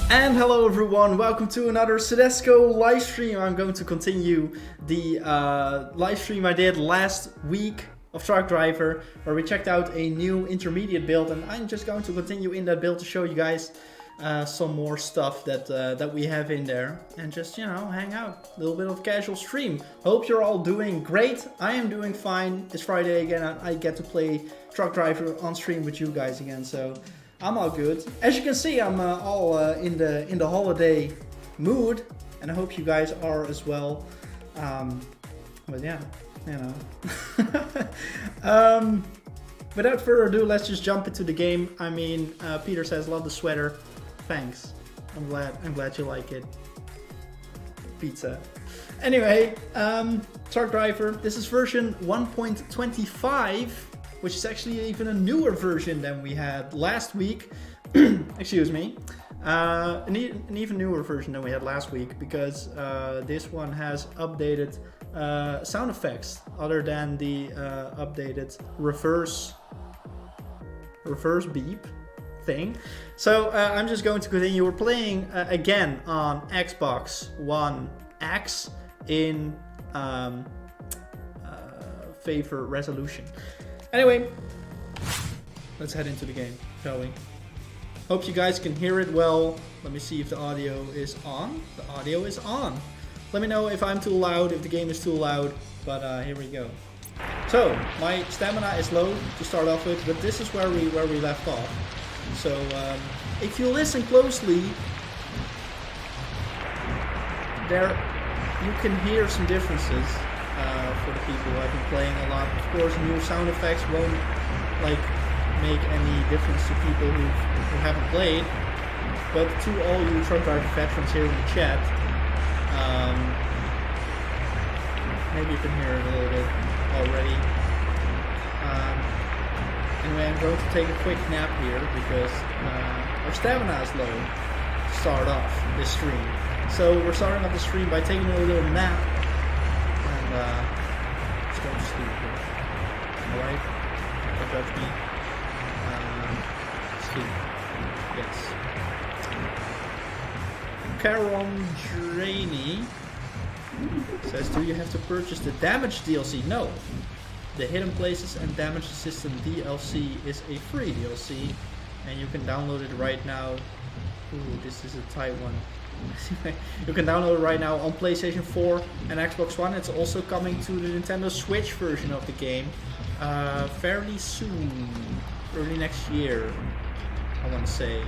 And hello everyone, welcome to another SOEDESCO live stream. I'm going to continue the live stream I did last week of Truck Driver, where we checked out a new intermediate build, and I'm just going to continue in that build to show you guys some more stuff that we have in there, and just, you know, hang out. A little bit of casual stream. Hope you're all doing great. I am doing fine. It's Friday again, and I get to play Truck Driver on stream with you guys again, so I'm all good. As you can see, I'm all in the holiday mood, and I hope you guys are as well. But yeah, you know. Without further ado, let's just jump into the game. I mean, Peter says, "Love the sweater." Thanks. I'm glad you like it. Pizza. Anyway, Truck Driver. This is version 1.25. Which is actually even a newer version than we had last week. Excuse me. An even newer version than we had last week, because this one has updated sound effects other than the updated reverse beep thing. So I'm just going to continue. We're playing again on Xbox One X in favor resolution. Anyway, let's head into the game, shall we? Hope you guys can hear it well. Let me see if the audio is on. The audio is on. Let me know if I'm too loud, if the game is too loud, but here we go. So, my stamina is low to start off with, but this is where we left off. So, if you listen closely, there you can hear some differences. For the people who have been playing a lot. Of course, new sound effects won't make any difference to people who haven't played, but to all you Truck Driver veterans here in the chat, maybe you can hear it a little bit already. Anyway, I'm going to take a quick nap here because our stamina is low to start off this stream. So we're starting off the stream by taking a little nap. Just go to sleep here. Alright? Don't judge me. Sleep. Yes. Karon Drainy says, do you have to purchase the Damage DLC? No. The Hidden Places and Damage System DLC is a free DLC, and you can download it right now. Ooh, this is a tight one. You can download it right now on PlayStation 4 and Xbox One. It's also coming to the Nintendo Switch version of the game fairly soon, early next year, I want to say,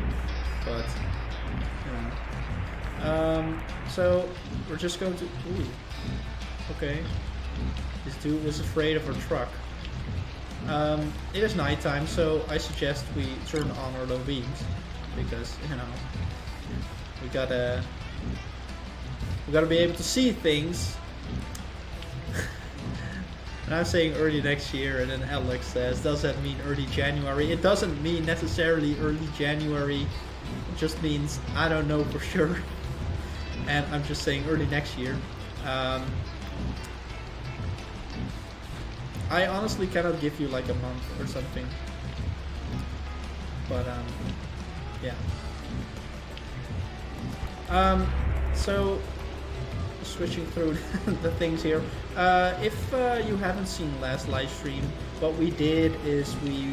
but you know. So we're just going to. Ooh, okay. This dude was afraid of our truck. It is nighttime, so I suggest we turn on our low beams because, you know, we gotta be able to see things. And I'm saying early next year, and then Alex says, does that mean early January? It doesn't mean necessarily early January. It just means I don't know for sure. And I'm just saying early next year. I honestly cannot give you like a month or something. But yeah. So switching through the things here. If you haven't seen last live stream, what we did is we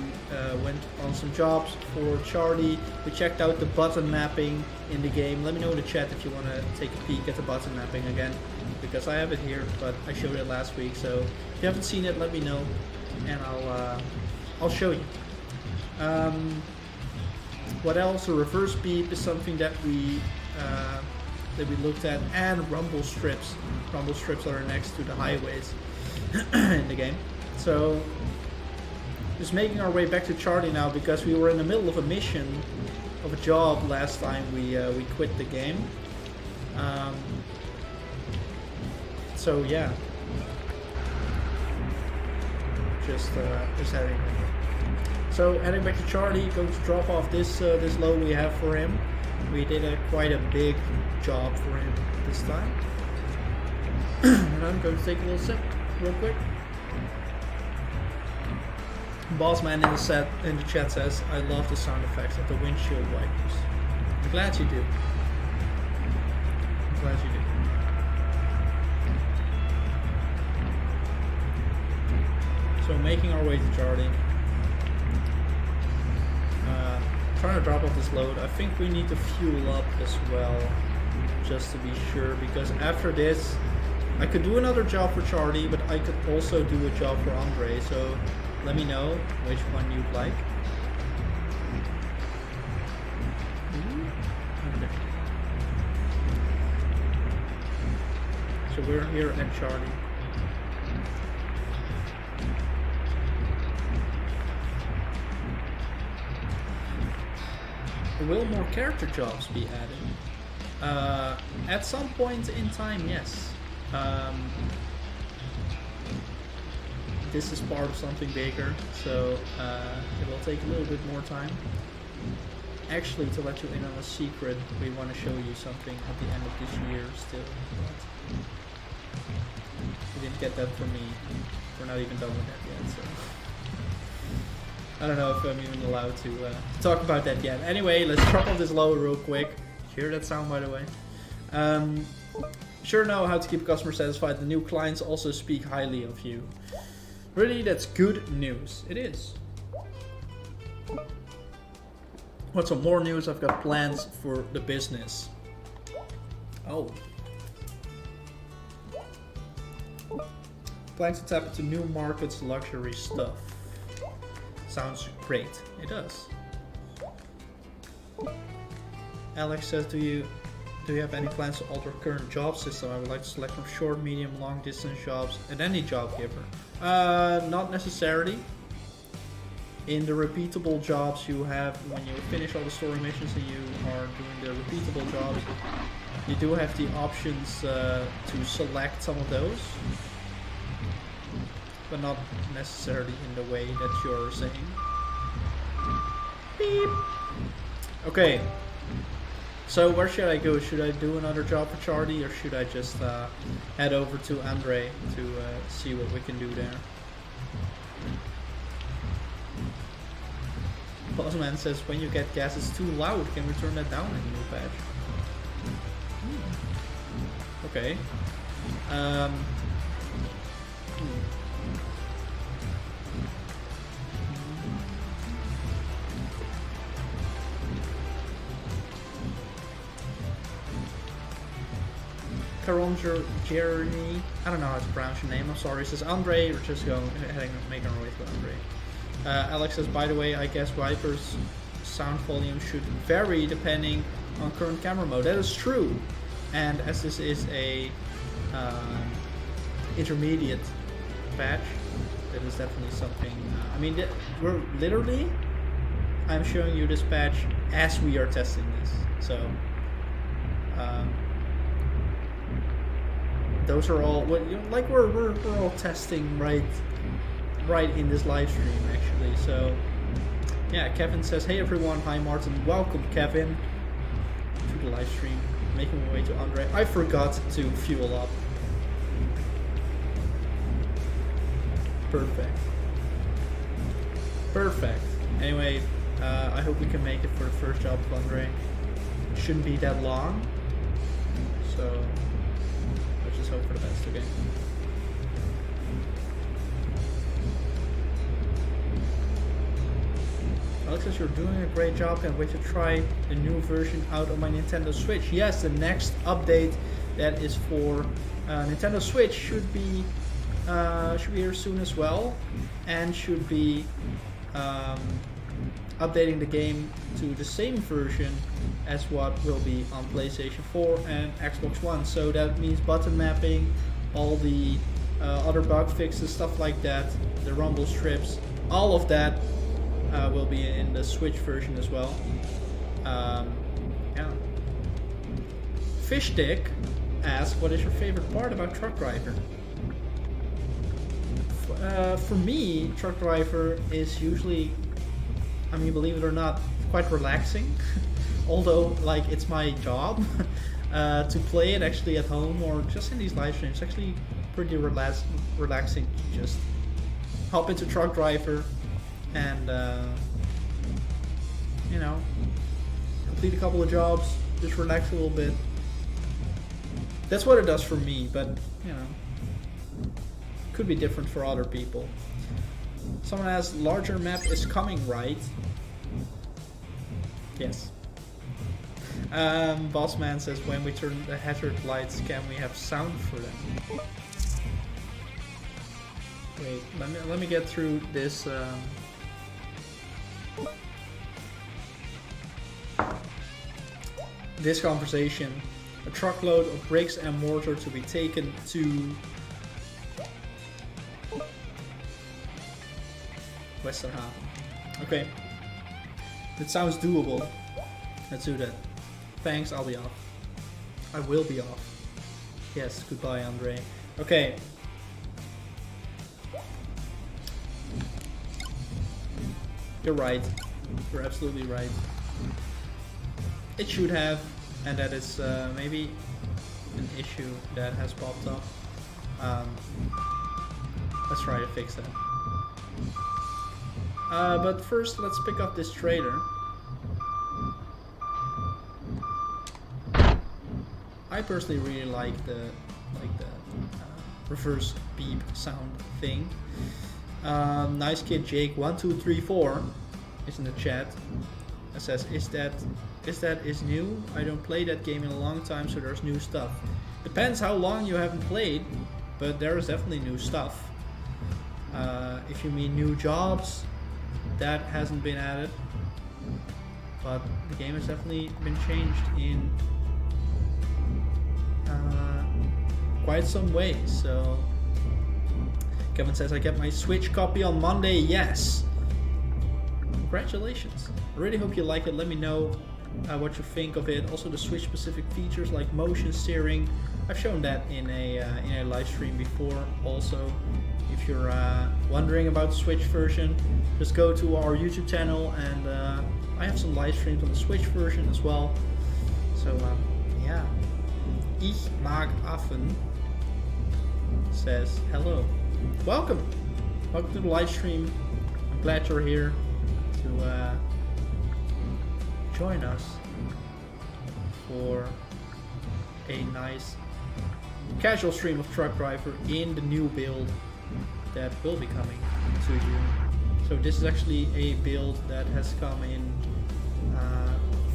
went on some jobs for Charlie. We checked out the button mapping in the game. Let me know in the chat if you want to take a peek at the button mapping again, because I have it here, but I showed it last week. So if you haven't seen it, let me know, and I'll show you. What else? A reverse beep is something that we looked at, and rumble strips. Rumble strips are next to the highways in the game. So just making our way back to Charlie now, because we were in the middle of a mission, of a job last time we quit the game. So yeah, just heading. So heading back to Charlie, going to drop off this load we have for him. We did quite a big job for him this time. And I'm going to take a little sip real quick. Bossman in the chat says, I love the sound effects of the windshield wipers. I'm glad you do. Glad you did. So making our way to Charlie. Trying to drop off this load. I think we need to fuel up as well, just to be sure, because after this I could do another job for Charlie, but I could also do a job for Andre, so let me know which one you'd like. So we're here at Charlie. Will more character jobs be added? At some point in time, yes. This is part of something bigger, so it will take a little bit more time. Actually, to let you in on a secret, we want to show you something at the end of this year still. But you didn't get that from me. We're not even done with that yet, so I don't know if I'm even allowed to talk about that yet. Anyway, let's drop off this load real quick. Hear that sound, by the way? Sure know how to keep a customer satisfied. The new clients also speak highly of you. Really, that's good news. It is. What's some more news? I've got plans for the business. Oh. Plans to tap into new markets, luxury stuff. Sounds great. It does. Alex says, do you have any plans to alter current job system? I would like to select from short, medium, long distance jobs at any job giver. Not necessarily. In the repeatable jobs you have, when you finish all the story missions and you are doing the repeatable jobs, you do have the options to select some of those, but not necessarily in the way that you're saying. Beep. Okay. So where should I go? Should I do another job for Charlie, or should I just head over to Andre to see what we can do there? Bossman says, when you get gas it's too loud, can we turn that down in the new patch? Okay. Caronger Jeremy, I don't know how to pronounce your name, I'm sorry. It says Andre, we're just making our way to Andre. Alex says, by the way, I guess Viper's sound volume should vary depending on current camera mode. That is true. And as this is a intermediate patch, that is definitely something. I mean, we're literally, I'm showing you this patch as we are testing this. So, those are all, like we're all testing right in this live stream actually. So yeah, Kevin says, hey everyone, hi Martin, welcome Kevin to the live stream, making my way to Andre. I forgot to fuel up. Perfect. Anyway, I hope we can make it for the first job of Andre. It shouldn't be that long, so let's just hope for the best. Okay. Alex says, you're doing a great job, can't wait to try the new version out on my Nintendo Switch. Yes, the next update that is for Nintendo Switch should be here soon as well, and should be updating the game to the same version as what will be on PlayStation 4 and Xbox One. So that means button mapping, all the other bug fixes, stuff like that, the rumble strips, all of that will be in the Switch version as well. Yeah. Fishstick asks, what is your favorite part about Truck Driver? For me, Truck Driver is usually, I mean, believe it or not, quite relaxing. Although, like, it's my job to play it actually at home or just in these live streams. It's actually pretty relaxing to just hop into Truck Driver and you know, complete a couple of jobs, just relax a little bit. That's what it does for me, but you know, could be different for other people. Someone asks, larger map is coming, right? Yes. Bossman says, when we turn the hazard lights, can we have sound for them? Wait, let me get through this. This conversation. A truckload of bricks and mortar to be taken to Westerhaven. Okay. That sounds doable. Let's do that. Thanks, I'll be off. I will be off. Yes, goodbye, Andre. Okay. You're right. You're absolutely right. It should have, and that is maybe an issue that has popped up. Let's try to fix that. But first, let's pick up this trader. I personally really like the reverse beep sound thing. Nice kid Jake 1234 is in the chat. It says, is that new? I don't play that game in a long time, so there's new stuff. Depends how long you haven't played, but there is definitely new stuff. If you mean new jobs, that hasn't been added, but the game has definitely been changed in quite some ways. So Kevin says, I get my Switch copy on Monday. Yes, congratulations. I really hope you like it. Let me know what you think of it. Also the Switch specific features like motion steering, I've shown that in a live stream before. Also, if you're wondering about the Switch version, just go to our YouTube channel, and I have some live streams on the Switch version as well. So yeah. Ich mag Affen says hello. Welcome to the live stream. I'm glad you're here to join us for a nice casual stream of Truck Driver in the new build that will be coming to you. So this is actually a build that has come in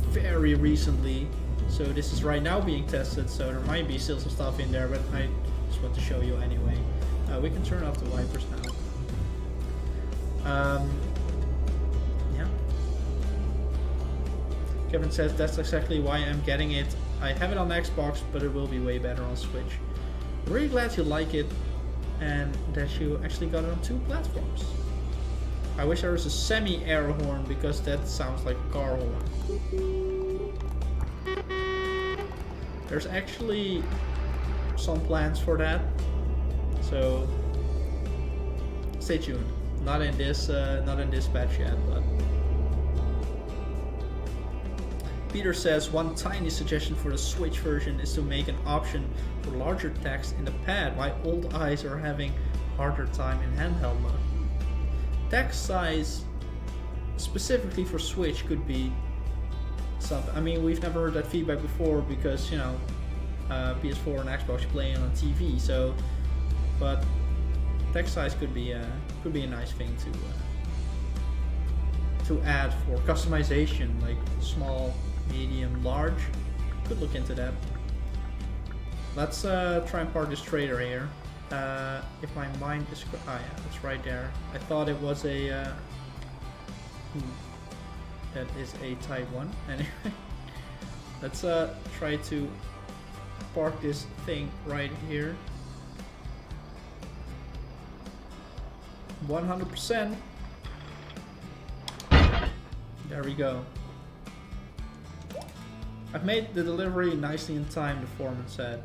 very recently. So this is right now being tested, so there might be still some stuff in there, but I just want to show you anyway. We can turn off the wipers now. Yeah. Kevin says, that's exactly why I'm getting it. I have it on Xbox, but it will be way better on Switch. I'm really glad you like it, and that you actually got it on 2 platforms. I wish there was a semi-air horn, because that sounds like a car horn. There's actually some plans for that, so stay tuned. Not in this patch yet, but Peter says, one tiny suggestion for the Switch version is to make an option for larger text in the pad. My old eyes are having harder time in handheld mode. Text size specifically for Switch could be something. I mean, we've never heard that feedback before because, you know, PS4 and Xbox playing on TV. So, but text size could be a nice thing to add for customization, like small, medium, large. Could look into that. Let's try and park this trader here. If my mind is yeah, it's right there. I thought it was a that is a Type 1. Anyway, let's try to park this thing right here. 100%. There we go. I've made the delivery nicely in time, the foreman said.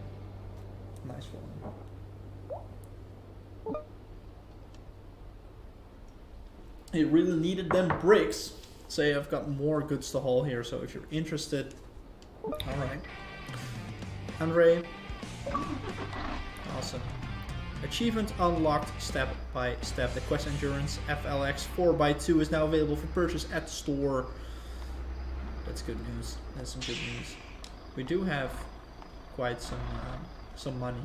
Nice foreman. It really needed them bricks. Say I've got more goods to haul here, so if you're interested, alright. Andre, awesome. Achievement unlocked step by step. The Quest Endurance FLX 4x2 is now available for purchase at the store. That's good news. That's some good news. We do have quite some money.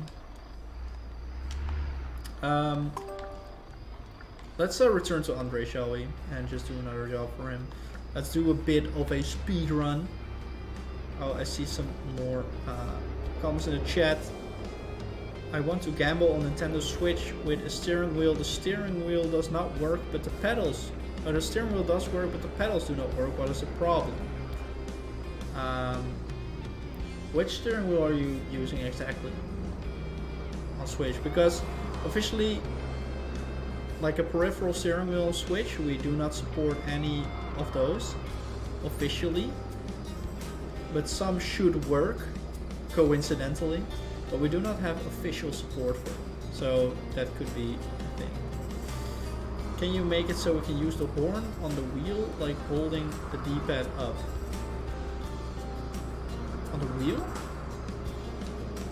Let's return to Andre, shall we, and just do another job for him. Let's do a bit of a speed run. Oh, I see some more comments in the chat. I want to gamble on Nintendo Switch with a steering wheel. The steering wheel does not work, but the pedals. Oh, the steering wheel does work, but the pedals do not work. What is the problem? Which steering wheel are you using exactly on Switch? Because officially, like a peripheral steering wheel on Switch, we do not support any of those officially, but some should work coincidentally, but we do not have official support for it, so that could be a thing. Can you make it so we can use the horn on the wheel, like holding the D-pad up? On the wheel?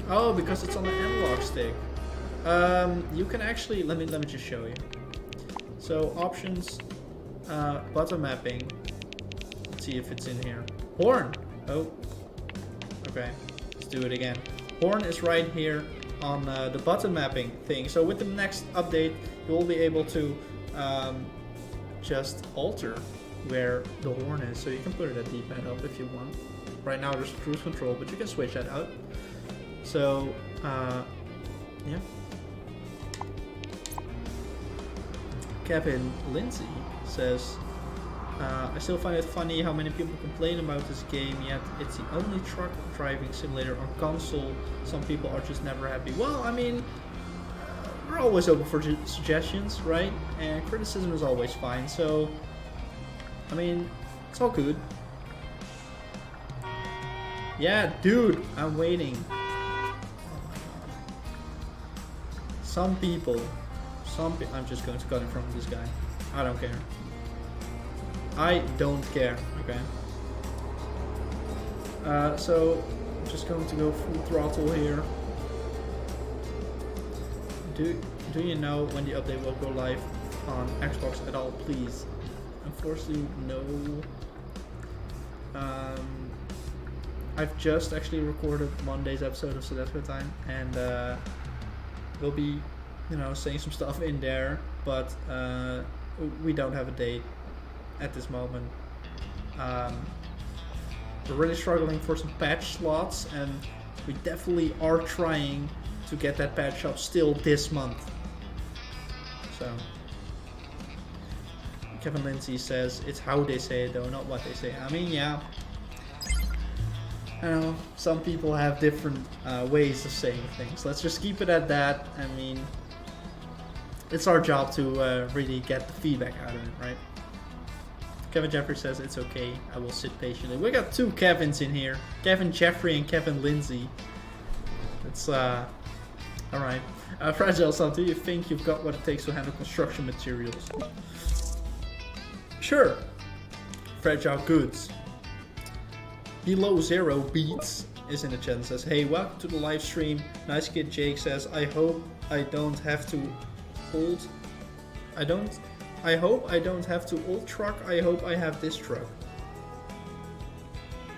Oh, because it's on the analog stick. You can actually, let me just show you. So options, button mapping. Let's see if it's in here. Horn. Oh. Okay. Let's do it again. Horn is right here on the button mapping thing. So with the next update, you will be able to just alter where the horn is. So you can put it at D-pad up if you want. Right now there's cruise control, but you can switch that out. So yeah. Kevin Lindsay says, I still find it funny how many people complain about this game, yet it's the only truck driving simulator on console. Some people are just never happy. Well, I mean, we're always open for suggestions, right? And criticism is always fine, so, I mean, it's all good. Yeah, dude, I'm waiting. Some people, I'm just going to cut in front of this guy. I don't care. I don't care, okay? So, I'm just going to go full throttle here. Do you know when the update will go live on Xbox at all, please? Unfortunately, no. I've just actually recorded Monday's episode of SOEDESCO Time, and we'll be, you know, saying some stuff in there, but we don't have a date at this moment. We're really struggling for some patch slots, and we definitely are trying to get that patch up still this month. So Kevin Lindsay says it's how they say it though, not what they say. I mean, yeah, I know some people have different ways of saying things. Let's just keep it at that. I mean, it's our job to really get the feedback out of it, right? Kevin Jeffrey says it's okay. I will sit patiently. We got two Kevins in here, Kevin Jeffrey and Kevin Lindsay. It's all right. Fragile Son, do you think you've got what it takes to handle construction materials? Sure. Fragile Goods. Below Zero Beats is in the chat and says, hey, welcome to the live stream. Nice Kid Jake says, I hope I don't have to old truck. I hope I have this truck.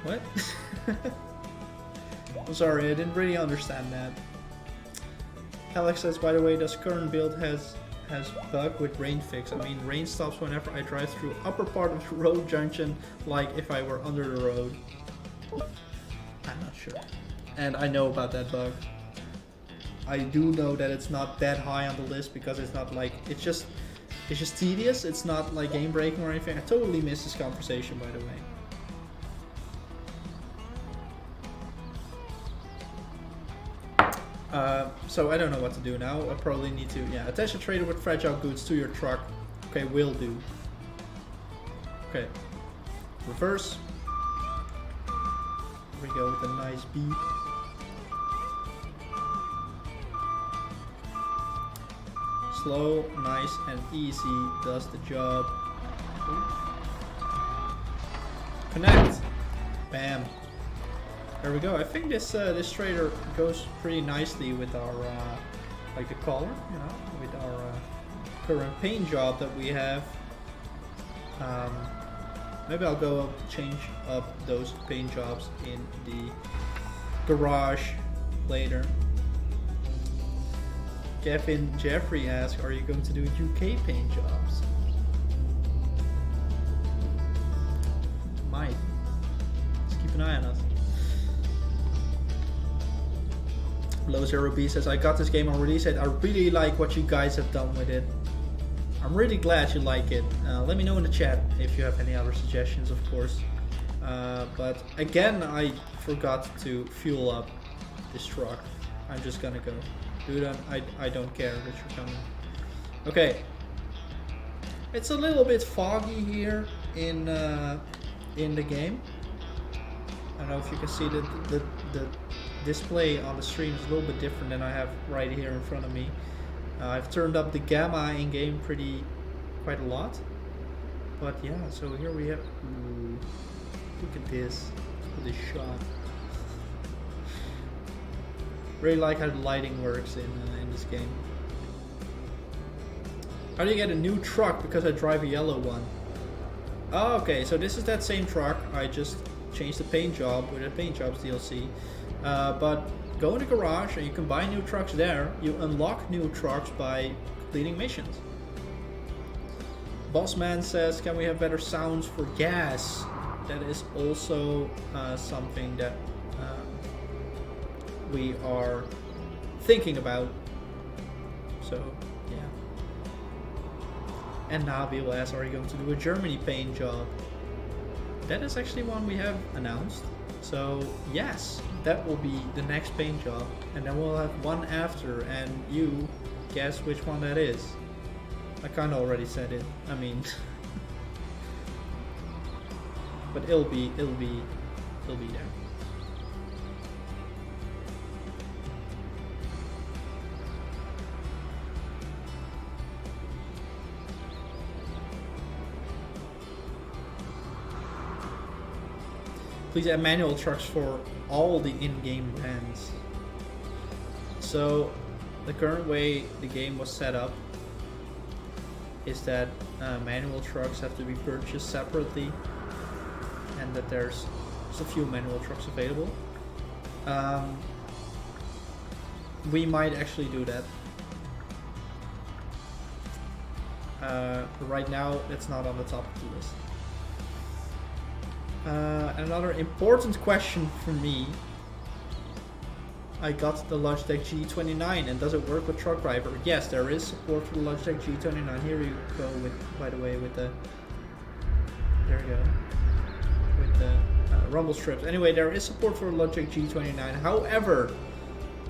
What? I'm sorry, I didn't really understand that. Alex says, by the way, this current build has bug with rain fix. I mean, rain stops whenever I drive through upper part of the road junction, like if I were under the road. I'm not sure. And I know about that bug. I do know that it's not that high on the list because it's not like, it's just tedious. It's not like game breaking or anything. I totally missed this conversation, by the way. So I don't know what to do now. I probably need to, yeah, attach a trailer with fragile goods to your truck. Okay, will do. Okay, reverse. Here we go with a nice beep. Slow, nice, and easy does the job. Connect. Bam. There we go. I think this this trailer goes pretty nicely with our like the color, you know, with our current paint job that we have. Maybe I'll go change up those paint jobs in the garage later. Kevin Jeffrey asks, are you going to do UK paint jobs? Might. Just keep an eye on us. Low Zero B says, I got this game on release date. I really like what you guys have done with it. I'm really glad you like it. Let me know in the chat if you have any other suggestions, of course. But again, I forgot to fuel up this truck. I'm just gonna go. Dude, I don't care that you're coming. Okay. It's a little bit foggy here in the game. I don't know if you can see the display on the stream is a little bit different than I have right here in front of me. I've turned up the gamma in game quite a lot. But yeah, so here we have. Ooh, look at this. Look at this shot. Really like how the lighting works in this game. How do you get a new truck? Because I drive a yellow one. Oh, okay, so this is that same truck. I just changed the paint job with the paint jobs DLC. But go in the garage and you can buy new trucks there. You unlock new trucks by completing missions. Bossman says, can we have better sounds for gas? That is also something that we are thinking about. So, yeah. And Nabil asks, are you going to do a Germany paint job? That is actually one we have announced. So, yes, that will be the next paint job. And then we'll have one after, and you guess which one that is. I kind of already said it. I mean, but it'll be there. Please add manual trucks for all the in-game brands. So the current way the game was set up is that manual trucks have to be purchased separately, and that there's a few manual trucks available. We might actually do that. Right now, it's not on the top of the list. Another important question for me. I got the Logitech G29, and does it work with Truck Driver? Yes, there is support for the Logitech G29. Here you go with, by the way, with the, there you go, with the rumble strips. Anyway, there is support for the Logitech G29. However,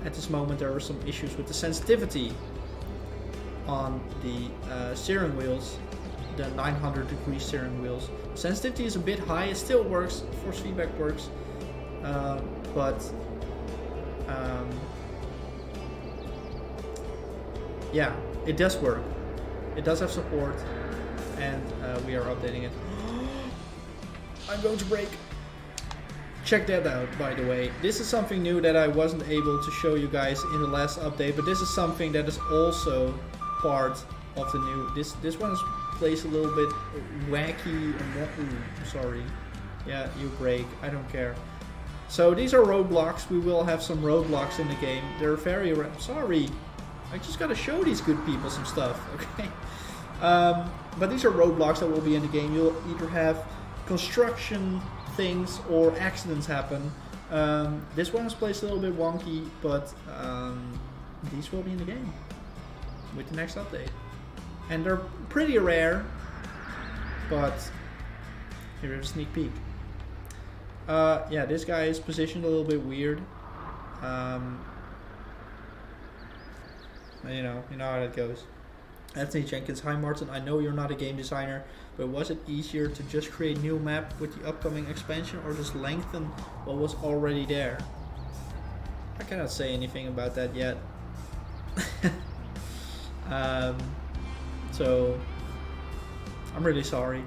at this moment there are some issues with the sensitivity on the steering wheels, the 900-degree steering wheels. Sensitivity is a bit high. It still works. Force feedback works, but yeah, it does work. It does have support, and we are updating it. I'm going to break. Check that out, by the way. This is something new that I wasn't able to show you guys in the last update, but this is something that is also part of the new. This one's plays a little bit wacky and sorry. Yeah, you break. I don't care. So these are roadblocks. We will have some roadblocks in the game. They're very sorry. I just gotta show these good people some stuff, okay? But these are roadblocks that will be in the game. You'll either have construction things or accidents happen. This one is placed a little bit wonky, but these will be in the game with the next update. And they're pretty rare, but here's a sneak peek. Yeah, this guy is positioned a little bit weird. You know how that goes. Anthony Jenkins, hi Martin, I know you're not a game designer, but was it easier to just create a new map with the upcoming expansion, or just lengthen what was already there? I cannot say anything about that yet. So I'm really sorry.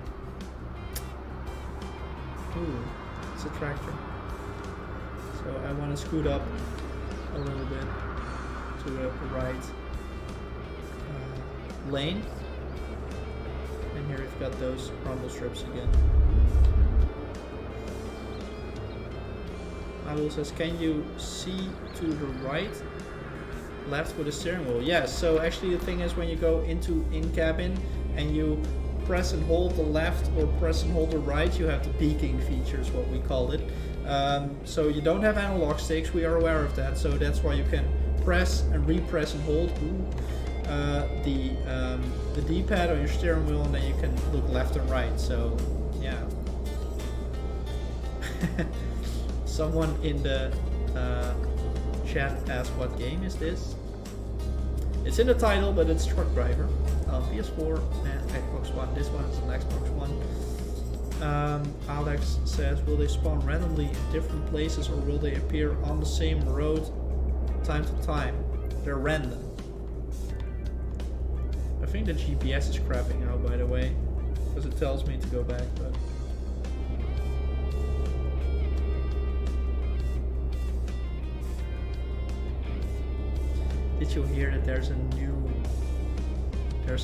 Ooh, it's a tractor. So I want to scoot up a little bit to the right lane. And here we've got those rumble strips again. Nabil says, can you see to the right? Left with the steering wheel. Yes, so actually the thing is when you go into in-cabin and you press and hold the left or press and hold the right, you have the peaking feature is what we call it. So you don't have analog sticks, we are aware of that, so that's why you can press and repress and hold the D-pad on your steering wheel, and then you can look left and right, so yeah. Someone in the chat asked what game is this? It's in the title, but it's Truck Driver on PS4 and Xbox One. This one is on Xbox One. Alex says, will they spawn randomly in different places or will they appear on the same road time to time? They're random. I think the GPS is crapping out, by the way, because it tells me to go back, but... Did you hear that there's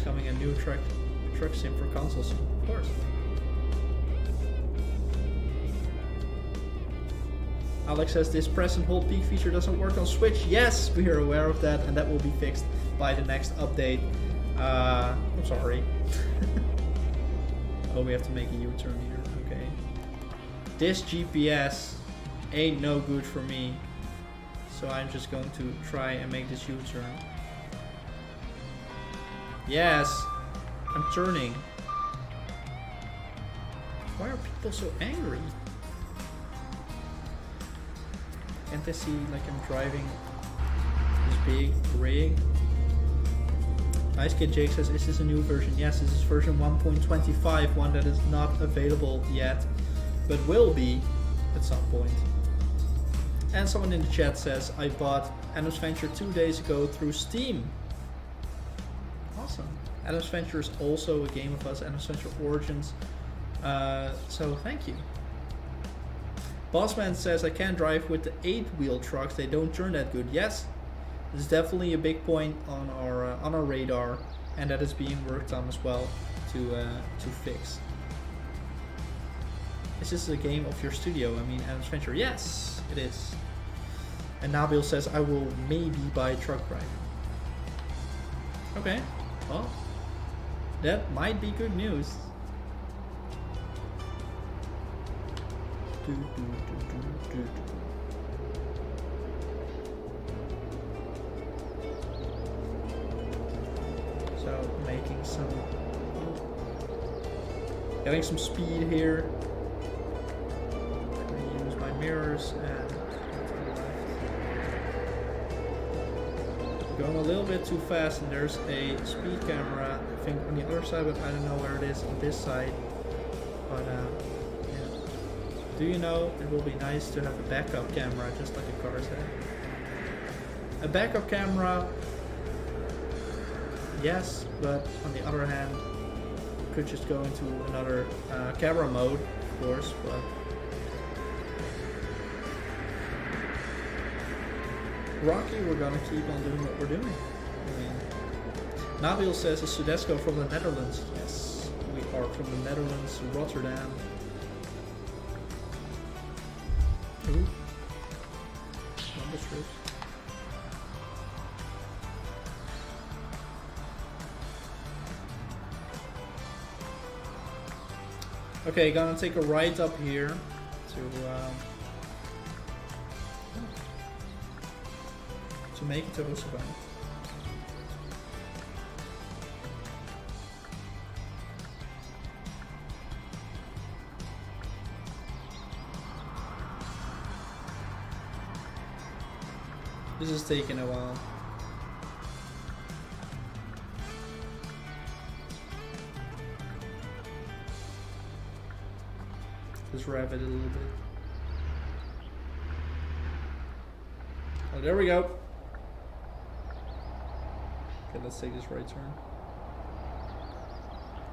coming a new truck sim for consoles? Of course. Alex says this press and hold peak feature doesn't work on Switch. Yes, we are aware of that, and that will be fixed by the next update. I'm sorry. Oh, we have to make a U-turn here. Okay. This GPS ain't no good for me. So I'm just going to try and make this U-turn. Yes, I'm turning. Why are people so angry? Can't they see like I'm driving this big rig? Nice Kid Jake says, is this a new version? Yes, this is version 1.25, one that is not available yet, but will be at some point. And someone in the chat says, I bought Adam's Venture 2 days ago through Steam. Awesome. Adam's Venture is also a game of us, Adam's Venture Origins. So thank you. Bossman says, I can't drive with the 8-wheel trucks, they don't turn that good. Yes, this is definitely a big point on our radar, and that is being worked on as well to fix. Is this a game of your studio? I mean, Adam's Venture. Yes, it is. And Nabil says, I will maybe buy Truck Driver. Okay, well, that might be good news. So, making some... Getting some speed here. I'm going to use my mirrors and... Going a little bit too fast, and there's a speed camera, I think on the other side, but I don't know where it is on this side. But yeah. Do you know it will be nice to have a backup camera, just like the cars have? A backup camera, yes, but on the other hand, you could just go into another camera mode, of course, but Rocky, we're gonna keep on doing what we're doing. I mean, Nabil says, is SOEDESCO from the Netherlands? Yes, we are from the Netherlands, Rotterdam. Ooh. Nondescript. Okay, gonna take a right up here to make it to Rotterdam. This is taking a while. Just rev it a little bit. Oh, there we go. Okay, let's take this right turn.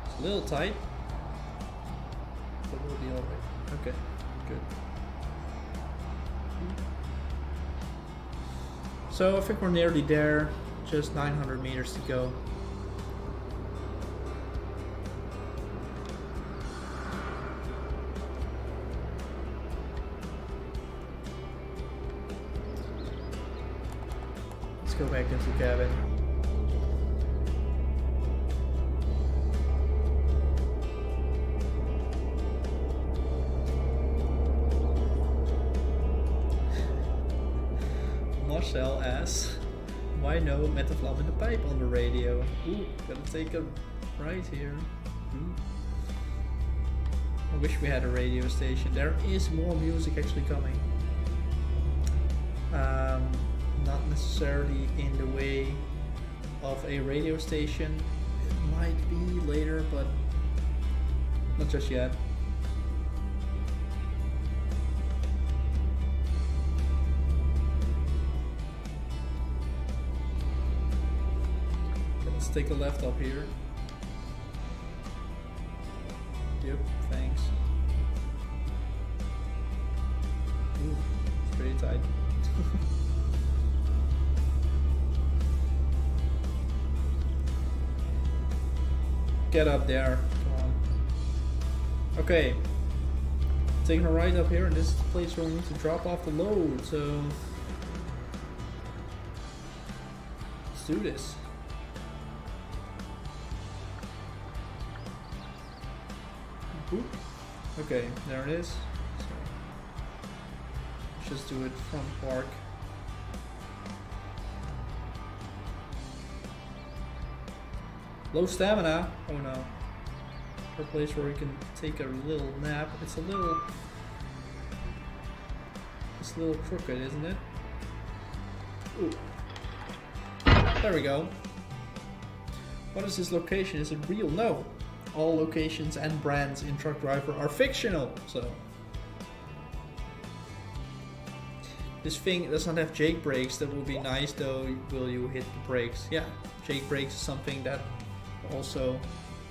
It's a little tight, but we'll be alright. Okay, good. So I think we're nearly there, just 900 meters to go. go back into cabin. Marcel asks, why no Metaflam in the pipe on the radio? Ooh, gotta take a right here. I wish we had a radio station. There is more music actually coming. Not necessarily in the way of a radio station. It might be later, but not just yet. Let's take a left up here. Yep, thanks. Ooh, it's pretty tight. Get up there, come on. Okay, taking a right up here, and this is the place where we need to drop off the load, so let's do this. Oop. Okay, there it is. So, let's just do it from park. Low stamina. Oh no. A place where we can take a little nap. It's a little crooked, isn't it? Ooh. There we go. What is this location? Is it real? No. All locations and brands in Truck Driver are fictional, so this thing does not have Jake brakes. That would be nice though. Will you hit the brakes? Yeah, Jake brakes is something that we're also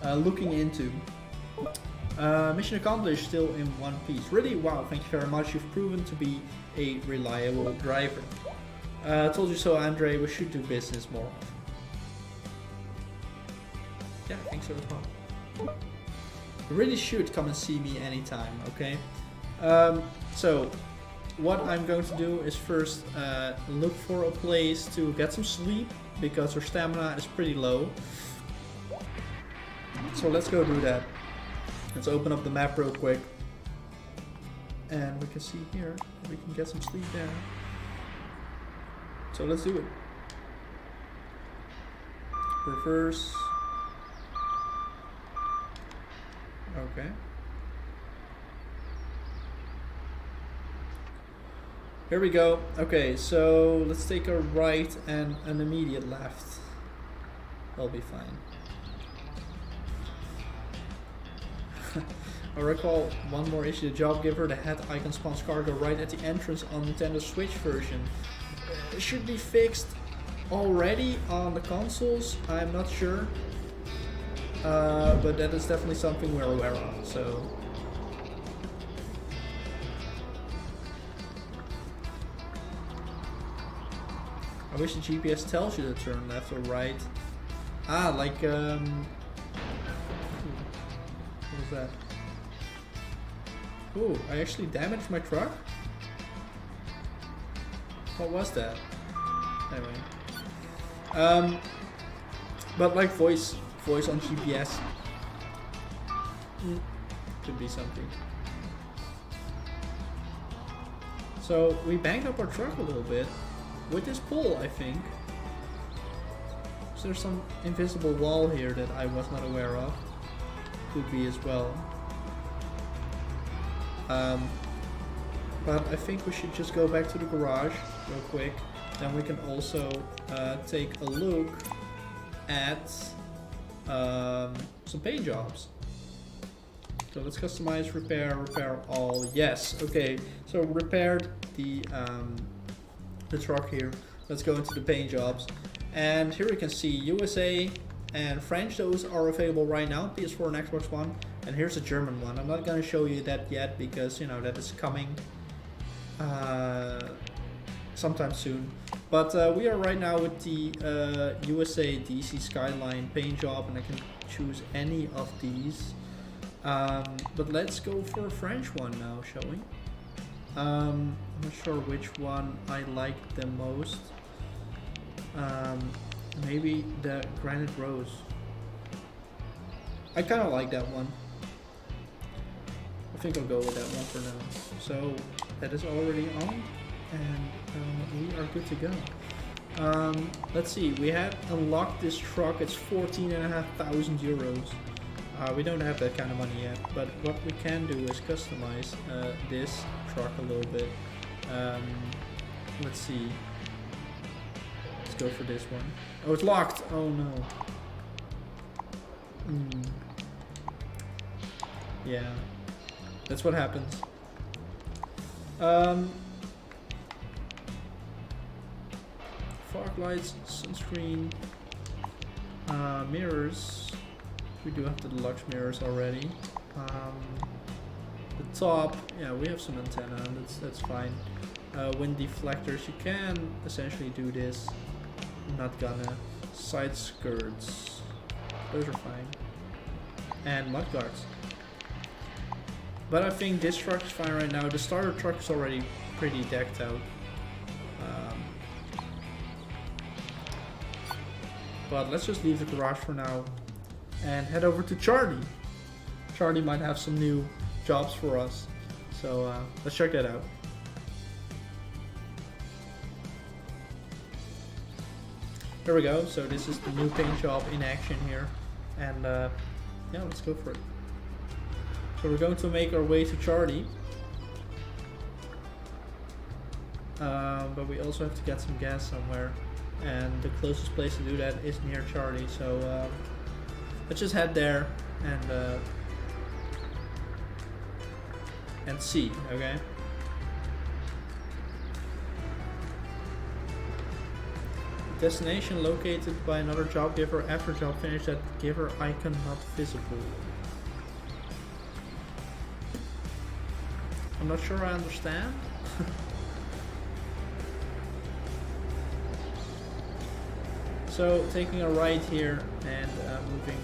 looking into. Mission accomplished, still in one piece. Really? Wow, thank you very much. You've proven to be a reliable driver. Told you so, Andre. We should do business more often. Yeah, I think so as well. You really should come and see me anytime, okay? So, what I'm going to do is first look for a place to get some sleep, because our stamina is pretty low. So let's go do that. Let's open up the map real quick. And we can see here, we can get some sleep there. So let's do it. Reverse. Okay. Here we go. Okay, so let's take a right and an immediate left. That'll be fine. I recall one more issue, the job giver, the head icon spawns cargo right at the entrance on Nintendo Switch version. It should be fixed already on the consoles, I'm not sure. But that is definitely something we're aware of, so. I wish the GPS tells you to turn left or right. Ah, like, what was that? Ooh, I actually damaged my truck? What was that? Anyway. But like voice on GPS. Could be something. So we banged up our truck a little bit with this pole, I think. So there's some invisible wall here that I was not aware of. Could be as well. But I think we should just go back to the garage real quick. Then we can also take a look at some paint jobs. So let's customize, repair all. Yes, okay. So repaired the truck here. Let's go into the paint jobs. And here we can see USA and French. Those are available right now, PS4 and Xbox One. And here's a German one. I'm not going to show you that yet because, you know, that is coming sometime soon. But we are right now with the USA DC Skyline paint job, and I can choose any of these. But let's go for a French one now, shall we? I'm not sure which one I like the most. Maybe the Granite Rose. I kind of like that one. I think I'll go with that one for now. So that is already on, and we are good to go. Let's see, we had unlocked this truck. It's 14,500 euros. We don't have that kind of money yet, but what we can do is customize this truck a little bit. Let's see. Let's go for this one. Oh, it's locked. Oh no. Yeah, that's what happens. Fog lights, sunscreen, mirrors. We do have the deluxe mirrors already. The top, yeah, we have some antenna, and that's fine. Wind deflectors, you can essentially do this. I'm not gonna. Side skirts, those are fine. And mudguards. But I think this truck is fine right now. The starter truck is already pretty decked out. But let's just leave the garage for now and head over to Charlie. Charlie might have some new jobs for us. So let's check that out. Here we go. So this is the new paint job in action here. And yeah, let's go for it. So we're going to make our way to Charlie. But we also have to get some gas somewhere. And the closest place to do that is near Charlie. So let's just head there and see, okay? Destination located by another job giver. After job finish, that giver icon not visible. I'm not sure I understand. So taking a right here and moving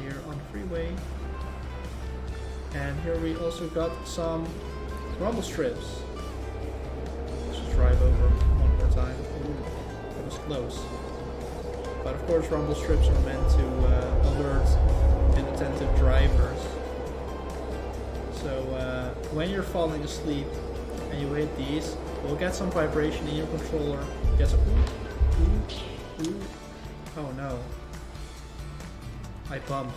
here on the freeway. And here we also got some rumble strips. Let's just drive over one more time. Ooh, that was close. But of course rumble strips are meant to alert inattentive drivers. So when you're falling asleep and you hit these, you'll get some vibration in your controller. Get some ooh, ooh, ooh. Oh no. I bumped.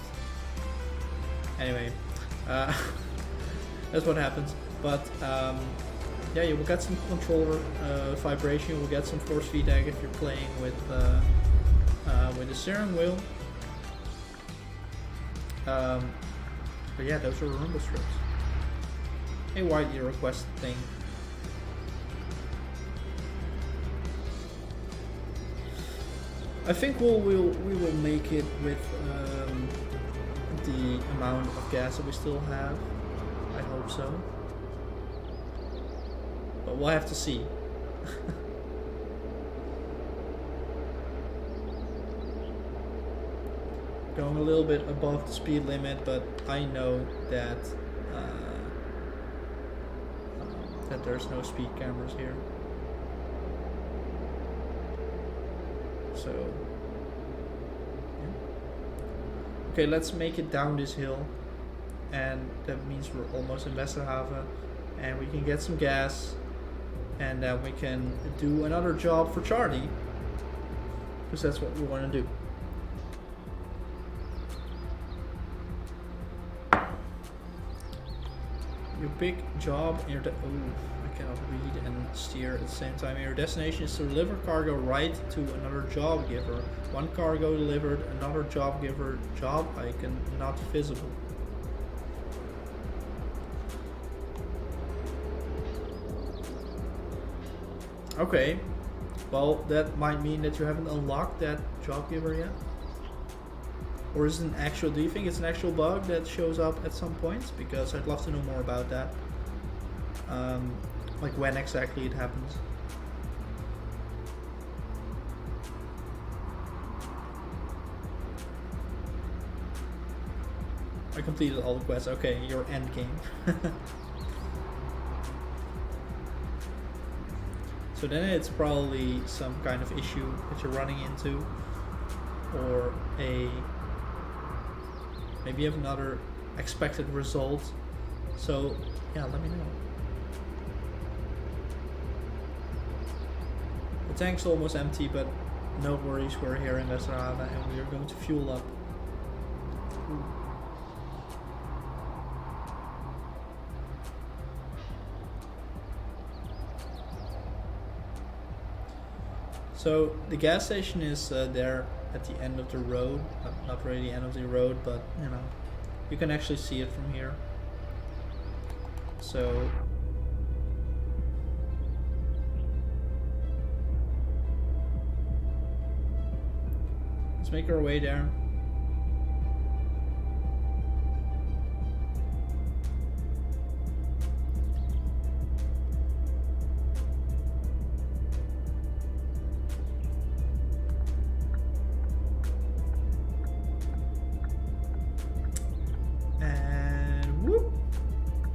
Anyway, that's what happens. But yeah, you will get some controller vibration. You will get some force feedback if you're playing with the steering wheel. But yeah, those are rumble strips. A widely requested thing. I think we will make it with the amount of gas that we still have. I hope so. But we'll have to see. Going a little bit above the speed limit, but I know that that there's no speed cameras here. So yeah. Okay, let's make it down this hill, and that means we're almost in Westerhaven, and we can get some gas, and then we can do another job for Charlie, because that's what we want to do. Your big job in your I cannot read and steer at the same time. Your destination is to deliver cargo right to another job giver. One cargo delivered, another job giver, job icon not visible. Okay, well that might mean that you haven't unlocked that job giver yet. Or is it an actual, do you think it's an actual bug that shows up at some points? Because I'd love to know more about that. Like when exactly it happens. I completed all the quests. Okay, your end game. So So then it's probably some kind of issue that you're running into, or maybe you have another expected result. So yeah, let me know. The tank's almost empty, but no worries, we're here in Westerhaven and we are going to fuel up. Ooh. So the gas station is there at the end of the road, not really the end of the road, but you know, you can actually see it from here. So let's make our way there.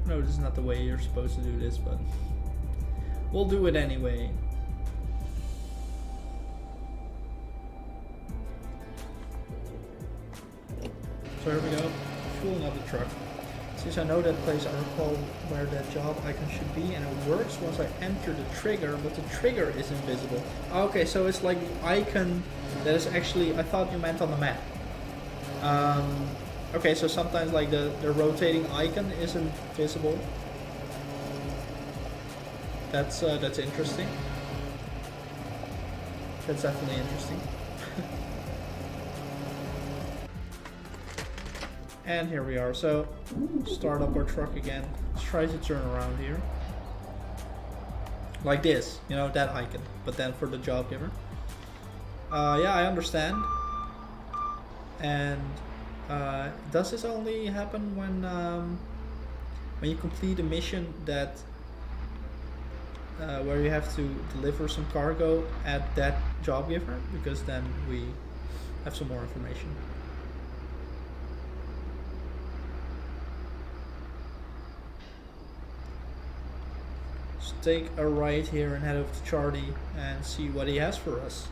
No, this is not the way you're supposed to do this, but we'll do it anyway. So here we go, fueling up the truck. Since I know that place, I recall where that job icon should be, and it works once I enter the trigger, but the trigger is invisible. Okay, so it's like the icon that is actually, I thought you meant on the map. Okay, so sometimes like the rotating icon isn't visible. That's interesting. That's definitely interesting. And here we are. So start up our truck again. Let's try to turn around here. Like this, you know, that icon. But then for the job giver. Yeah, I understand. And does this only happen when you complete a mission that where you have to deliver some cargo at that job giver? Because then we have some more information. Let's take a right here and head over to Charlie and see what he has for us.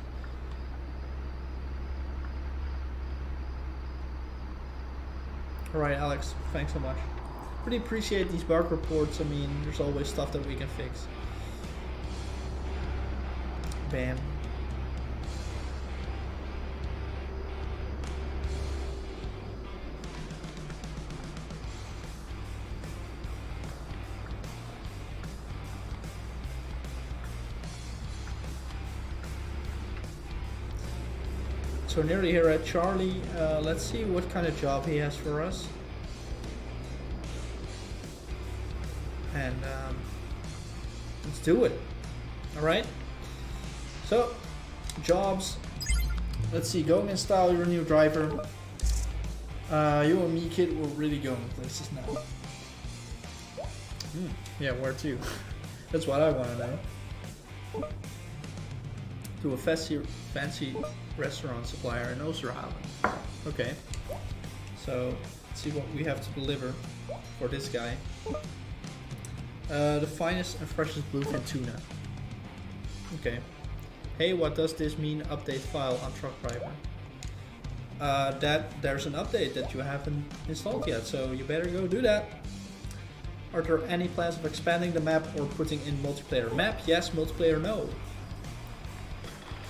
Alright, Alex, thanks so much. Really appreciate these bug reports. I mean, there's always stuff that we can fix. Bam. So nearly here at Charlie, let's see what kind of job he has for us. And let's do it. Alright. So, jobs. Let's see, go and install your new driver. You and me, kid, we're really going places now. Yeah, where to? That's what I want to know. To a fancy restaurant supplier in Oosterhaven. Okay. So, let's see what we have to deliver for this guy. The finest and freshest bluefin tuna. Okay. Hey, what does this mean? Update file on truck driver. That there's an update that you haven't installed yet, so you better go do that. Are there any plans of expanding the map or putting in multiplayer? Map, yes. Multiplayer, no.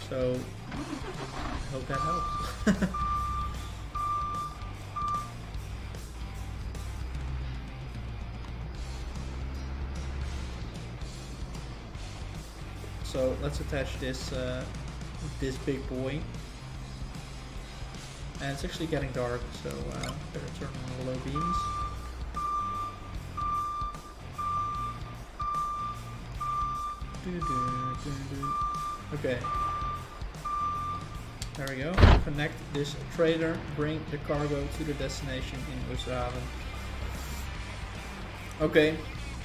So, I hope that helps. So let's attach this this big boy. And it's actually getting dark, so better turn on the low beams. Okay. There we go. Connect this trailer, bring the cargo to the destination in Oosterhaven. Okay.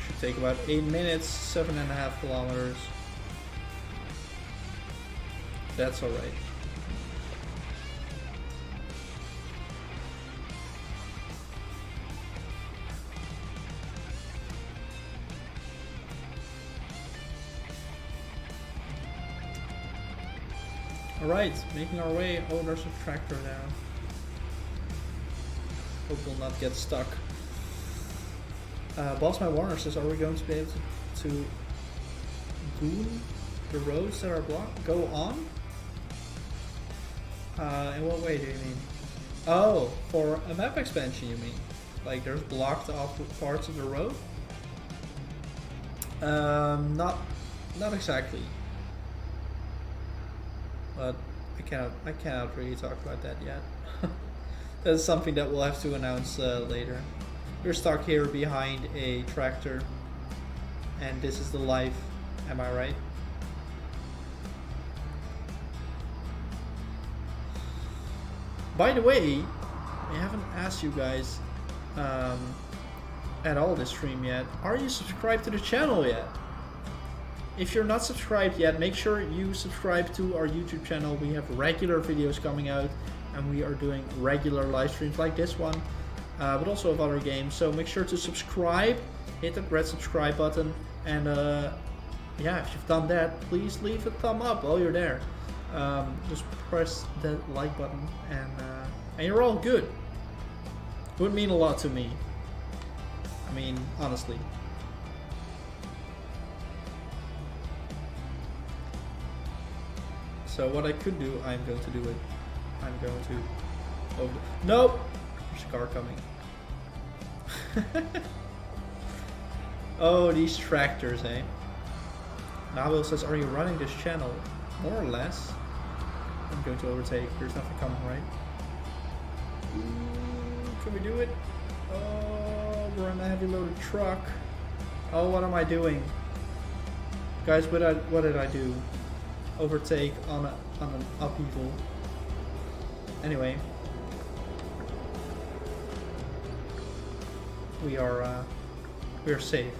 Should take about 8 minutes, 7.5 kilometers. That's alright. Alright, making our way. Oh, there's a tractor there. Hope we'll not get stuck. Boss My Warner says, are we going to be able to boon the roads that are blocked? Go on? In what way do you mean? Oh, for a map expansion you mean? Like there's blocked off parts of the road? Not exactly. But I cannot really talk about that yet. That's something that we'll have to announce later. We're stuck here behind a tractor, and this is the life. Am I right? By the way, I haven't asked you guys at all this stream yet. Are you subscribed to the channel yet? If you're not subscribed yet, make sure you subscribe to our YouTube channel. We have regular videos coming out, and we are doing regular live streams like this one, but also of other games. So make sure to subscribe, hit that red subscribe button, and yeah, if you've done that, please leave a thumb up while you're there. Just press that like button, and you're all good. It would mean a lot to me. I mean, honestly. So what I could do, I'm going to do it. I'm going to... Oh, nope! There's a car coming. Oh, these tractors, eh? Nabil says, are you running this channel? More or less. I'm going to overtake. There's nothing coming, right? Ooh, can we do it? Oh, we're in a heavy loaded truck. Oh, what am I doing? Guys, what did I do? Overtake on an upheaval. Anyway, we are safe.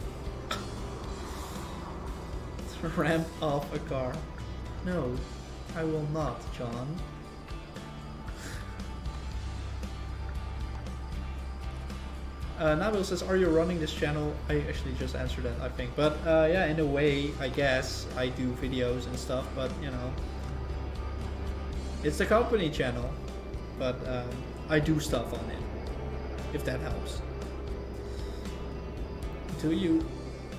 Ramp off a car. No, I will not, John. Nabil says, are you running this channel? I actually just answered that, I think. But yeah, in a way, I guess I do videos and stuff, but you know, it's the company channel, but I do stuff on it, if that helps. Do you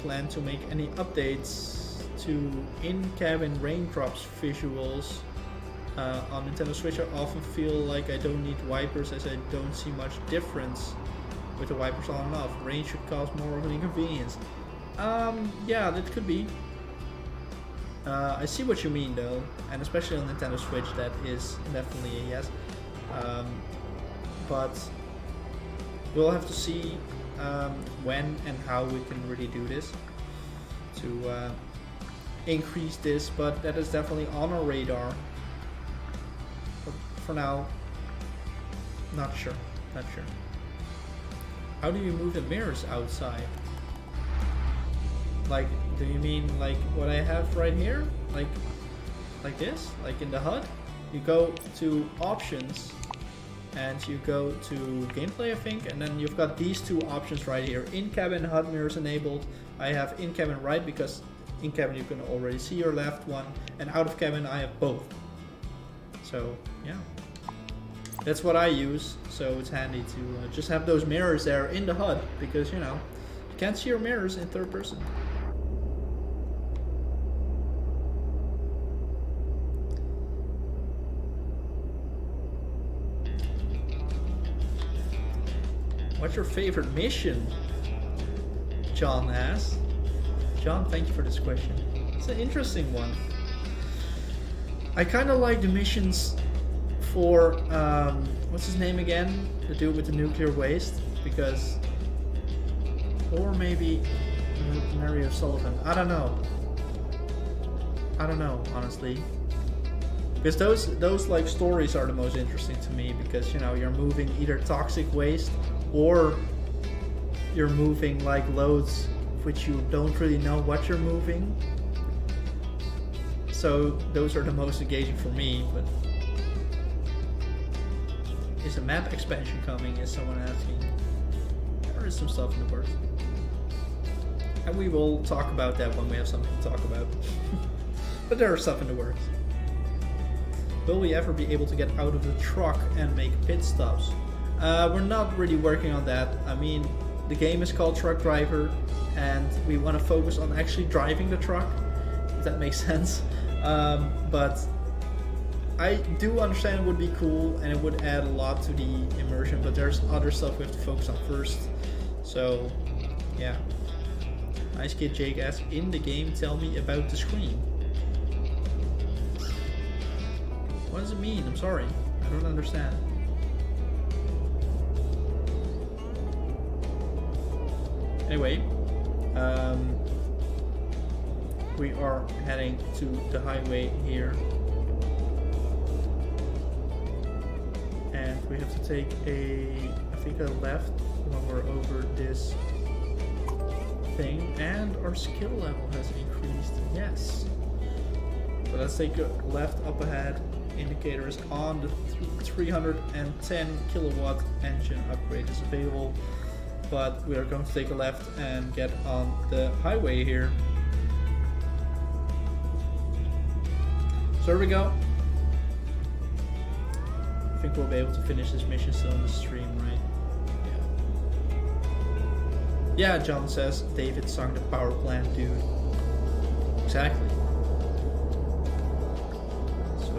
plan to make any updates to in-cabin raindrops visuals on Nintendo Switch? I often feel like I don't need wipers as I don't see much difference with the wipers on and off. Rain should cause more of an inconvenience. Yeah, that could be. I see what you mean though, and especially on Nintendo Switch that is definitely a yes. But we'll have to see when and how we can really do this to increase this, but that is definitely on our radar. But for now, not sure. How do you move the mirrors outside? Like, do you mean like what I have right here? Like this? Like in the HUD? You go to options and you go to gameplay, I think, and then you've got these two options right here. In-cabin HUD mirrors enabled. I have in-cabin right because in-cabin you can already see your left one, and out-of-cabin I have both. So yeah, that's what I use, so it's handy to just have those mirrors there in the HUD, because you know, you can't see your mirrors in third person. What's your favorite mission? John asks. John, thank you for this question. It's an interesting one. I kind of like the missions for, what's his name again? The dude with the nuclear waste, because, or maybe Mary O'Sullivan. I don't know, honestly. Because those like stories are the most interesting to me, because you know, you're moving either toxic waste or you're moving like loads which you don't really know what you're moving. So those are the most engaging for me. But is a map expansion coming? Is someone asking? There is some stuff in the works, and we will talk about that when we have something to talk about. But there is stuff in the works. Will we ever be able to get out of the truck and make pit stops? We're not really working on that. I mean, the game is called Truck Driver, and we want to focus on actually driving the truck, if that makes sense. But I do understand it would be cool, and it would add a lot to the immersion, but there's other stuff we have to focus on first. So, yeah. Ice Kid Jake asks, in the game, tell me about the screen. What does it mean? I'm sorry. I don't understand. Anyway, we are heading to the highway here. And we have to take I think a left when we're over this thing. And our skill level has increased. Yes. So let's take a left up ahead. Indicators on. The 310 kilowatt engine upgrade is available. But we are going to take a left and get on the highway here. So there we go. I think we'll be able to finish this mission still in the stream, right? Yeah. Yeah, John says David sung the power plant, dude. Exactly. So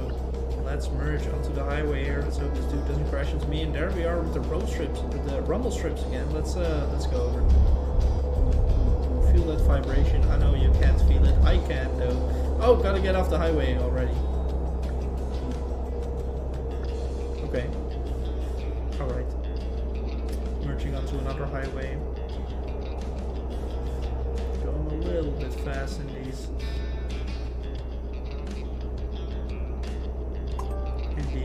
let's merge onto the highway here. Let's hope this dude doesn't crash into me. And there we are with the road strips, the rumble strips again. Let's go over. Feel that vibration. I know you can't feel it. I can though. Oh, gotta get off the highway already. Okay. Alright. Merging onto another highway. Going a little bit fast in these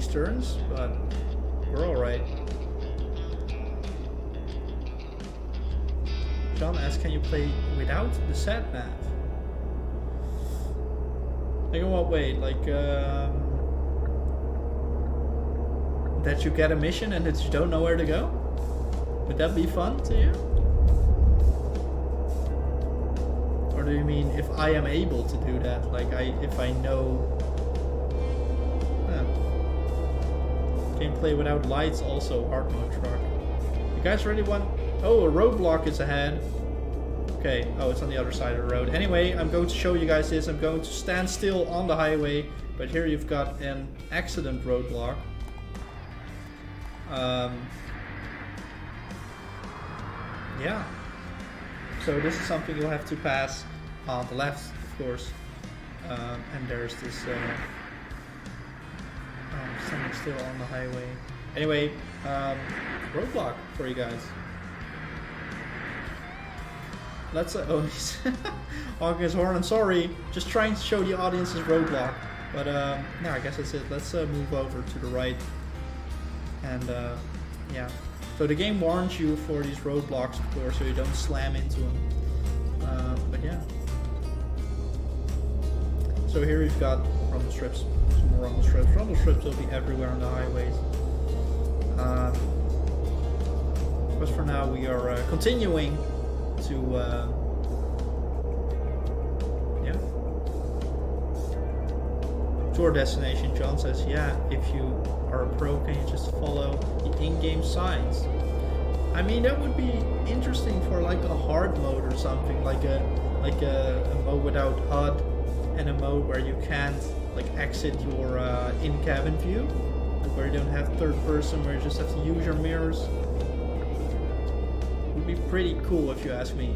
turns, but we're alright. John asks, can you play without the sat nav? Like in what way? Like that you get a mission and that you don't know where to go? Would that be fun to you? Or do you mean if I am able to do that? Like if I know gameplay without lights, also hard mode truck. You guys really want... Oh, a roadblock is ahead. Okay, oh, it's on the other side of the road. Anyway, I'm going to show you guys this. I'm going to stand still on the highway, but here you've got an accident roadblock. Yeah. So this is something you'll have to pass on the left, of course. And there's this... standing still on the highway. Anyway, roadblock for you guys. Let's oh, he's honking his horn. I'm sorry, just trying to show the audience his roadblock. But no, I guess that's it. Let's move over to the right. And yeah, so the game warns you for these roadblocks, of course, so you don't slam into them. But yeah. So here we've got rumble strips. Some more rumble strips. Rumble strips will be everywhere on the highways. But for now, we are continuing to yeah, to our destination. John says, yeah, if you are a pro, can you just follow the in-game signs? I mean, that would be interesting for like a hard mode or something, like a mode without HUD, and a mode where you can't like exit your in-cabin view, like where you don't have third person, where you just have to use your mirrors. Would be pretty cool if you ask me.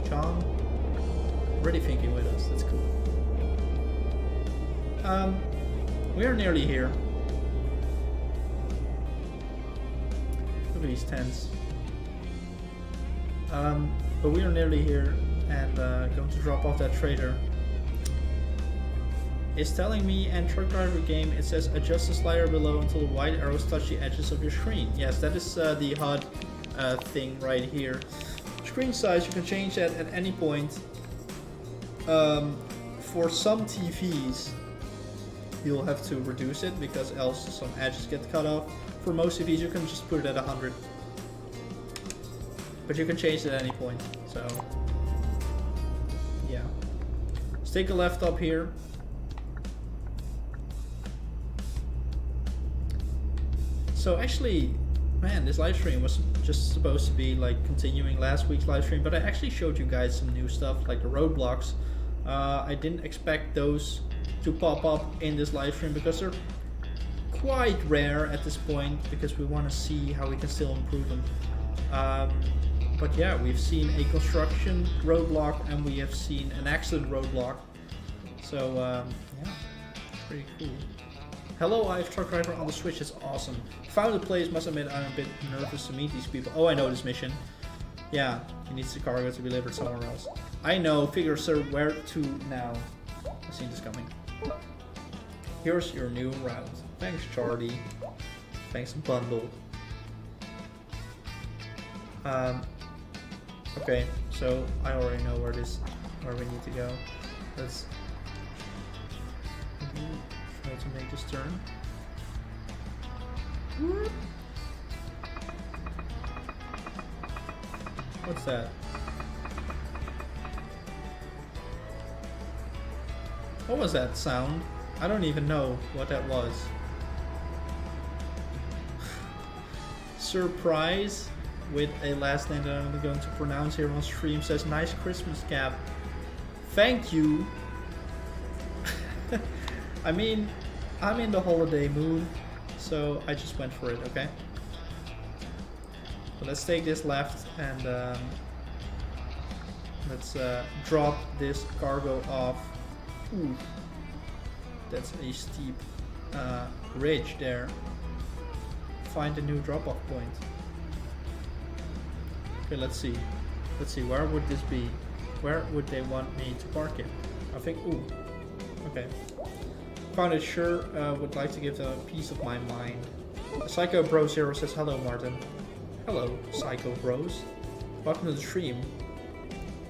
John, already thinking with us. That's cool. We are nearly here. Look at these tents. But we are nearly here, and going to drop off that trader. It's telling me, and Truck Driver game, it says adjust the slider below until the white arrows touch the edges of your screen. Yes, that is the HUD thing right here. Screen size, you can change that at any point. For some TVs, you'll have to reduce it because else some edges get cut off. For most TVs, you can just put it at 100. But you can change it at any point, so yeah. Let's take a left up here. So actually, man, this live stream was just supposed to be like continuing last week's live stream, but I actually showed you guys some new stuff like the roadblocks. I didn't expect those to pop up in this live stream because they're quite rare at this point, because we want to see how we can still improve them. But yeah, we've seen a construction roadblock and we have seen an accident roadblock. So yeah, pretty cool. Hello, I have Truck Driver on the Switch. It's awesome. Found the place. Must admit, I'm a bit nervous to meet these people. Oh, I know this mission. Yeah, he needs the cargo to be delivered somewhere else. I know. Figure, sir, where to now? I've seen this coming. Here's your new route. Thanks, Charlie. Thanks, Bundle. Okay, so I already know where we need to go. Let's try to make this turn. Whoop. What's that? What was that sound? I don't even know what that was. Surprise with a last name that I'm going to pronounce here on stream says nice Christmas cap. Thank you. I mean, I'm in the holiday mood, so I just went for it, okay? So let's take this left and let's drop this cargo off. Ooh, that's a steep ridge there. Find a new drop-off point. Okay, let's see. Let's see, where would this be? Where would they want me to park it? I think, ooh, okay. Found it, sure, would like to give a piece of my mind. Psycho Bro Zero says, hello, Martin. Hello, Psycho Bros. Welcome to the stream.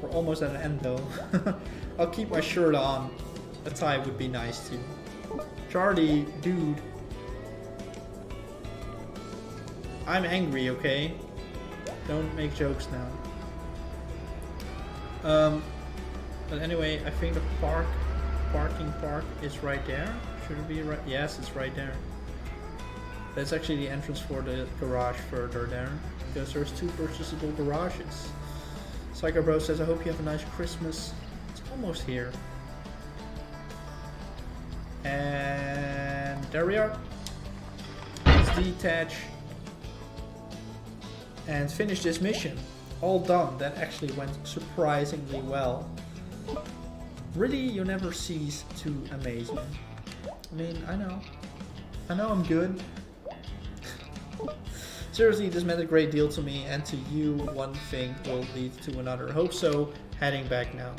We're almost at an end though. I'll keep my shirt on. A tie would be nice too. Charlie, dude. I'm angry, okay? Don't make jokes now. But anyway, I think the parking park is right there. Should it be right? Yes, it's right there. That's actually the entrance for the garage further there, because there's 2 purchasable garages. Psycho Bro says, I hope you have a nice Christmas. It's almost here. And there we are. Let's detach and finish this mission. All done. That actually went surprisingly well. Really, you never cease to amaze me. I mean, I know I'm good. Seriously, this meant a great deal to me, and to you, one thing will lead to another. Hope so. Heading back now.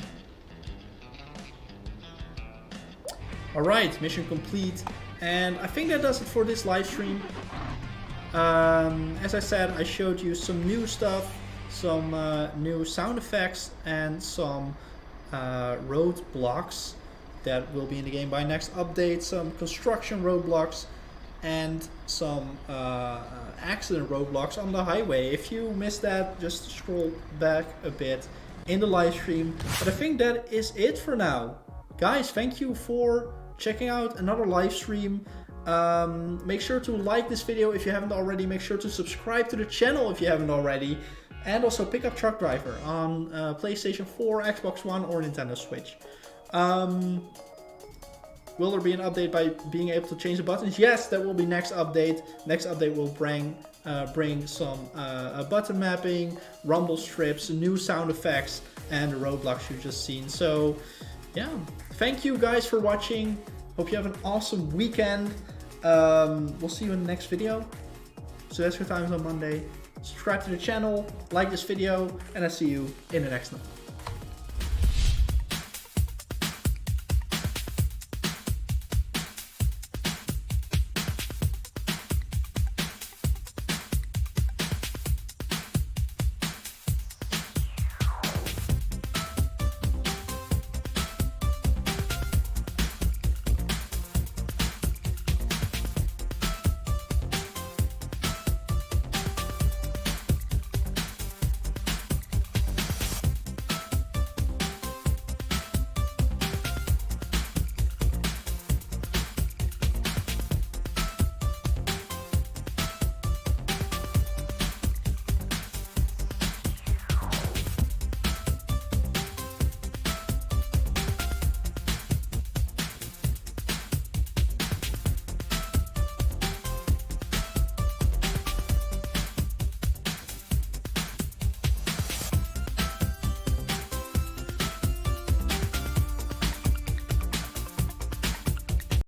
Alright, mission complete. And I think that does it for this live stream. As I said, I showed you some new stuff, some new sound effects, and some roadblocks that will be in the game by next update, some construction roadblocks, and some accident roadblocks on the highway. If you missed that, just scroll back a bit in the live stream. But I think that is it for now. Guys, thank you for checking out another live stream. Make sure to like this video if you haven't already. Make sure to subscribe to the channel if you haven't already. And also pick up Truck Driver on PlayStation 4, Xbox One, or Nintendo Switch. Will there be an update by being able to change the buttons? Yes, that will be next update. Next update will bring some button mapping, rumble strips, new sound effects, and the roadblocks you've just seen. So yeah, thank you guys for watching. Hope you have an awesome weekend. We'll see you in the next video. SOEDESCO time is on Monday. Subscribe to the channel, like this video, and I'll see you in the next one.